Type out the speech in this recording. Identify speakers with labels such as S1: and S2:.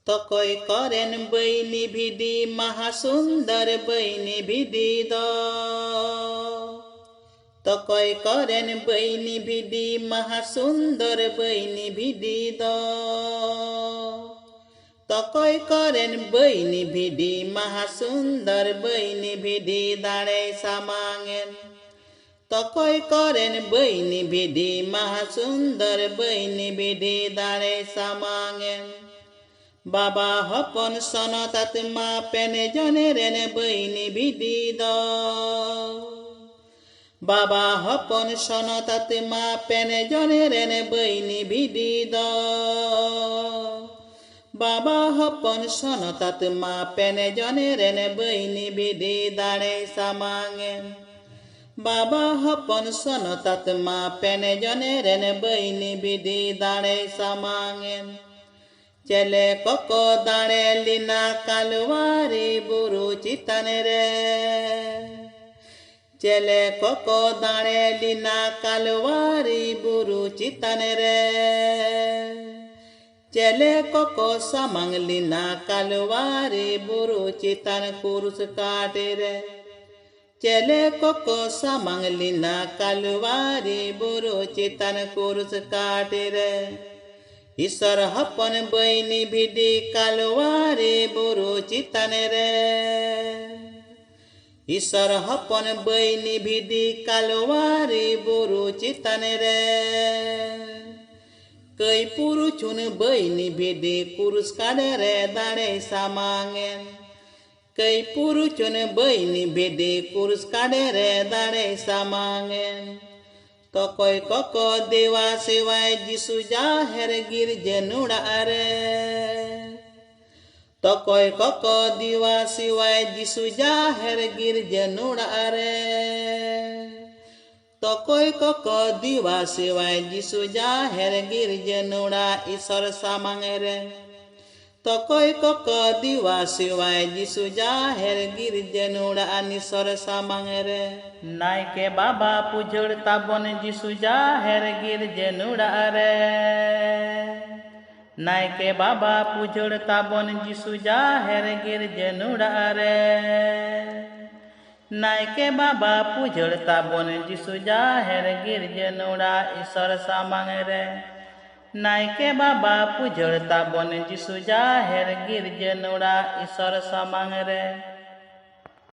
S1: तकय करेन बैनी भिदी महासुंदर बैनी भिदी द तकय करेन बैनी भिदी महासुंदर बैनी भिदी द तकय करेन बैनी भिदी महासुंदर बैनी भिदी दाड़े सामांगेन तकय करेन बैनी भिदी महासुंदर बैनी भिदी दाड़े सामांगेन बाबा हपन सनतात मा पेने जने रेने बैनी भिदी द बाबा हपन सनतात मा पेने जने रेने बैनी भिदी द बाबा हपन सनतात मा पेने जने रेने बैनी भिदी दाड़े सामांगेन बाबा हपन सनतात मा पेने जने रेने बैनी भिदी दाड़े सामांगेन चले कोको दाड़े लीना कालवारी बुरु चितने रे चले कोको दाड़े लीना कालवारी बुरु चितने रे चले कोको सामंग लीना कालवारी बुरु चितन कुरुस काटे रे चले कोको सामंग लीना कालवारी बुरु चितन कुरुस काटे रे ईश्वर हपन बैनी भिदी कालवारी बुरु चितने रे ईश्वर हपन बैनी भिदी कालवारी बुरु चितने रे कई पुरुषुन बैनी भिदी कुरुस काड़े रे दाड़े सामांगेन कई पुरुषुन बैनी भिदी कुरुस काड़े रे दाड़े सामांगेन तकय कोको देवा सेवाय जिसु जाहेर गिरजेनुड़ा रे तकय कोको देवा सेवाय जिसु जाहेर गिरजेनुड़ा रे तकय कोको देवा सेवाय जिसु जाहेर गिरजेनुड़ा ईश्वर सामांगे रे तकय कोको देवा सेवाय जिसु जाहेर गिरजेनुड़ा ईश्वर सामांगे रे नायके बाबा पुजड़ ताबन जिसु जाहेर गिरजेनुड़ा रे नायके बाबा पुजड़ ताबन जिसु जाहेर गिरजेनुड़ा रे नायके बाबा पुजड़ ताबन जिसु जाहेर गिरजेनुड़ा ईश्वर सामांगे रे नायके बाबा पुजड़ ताबन जिसु जाहेर गिरजेनुड़ा ईश्वर सामांगे रे।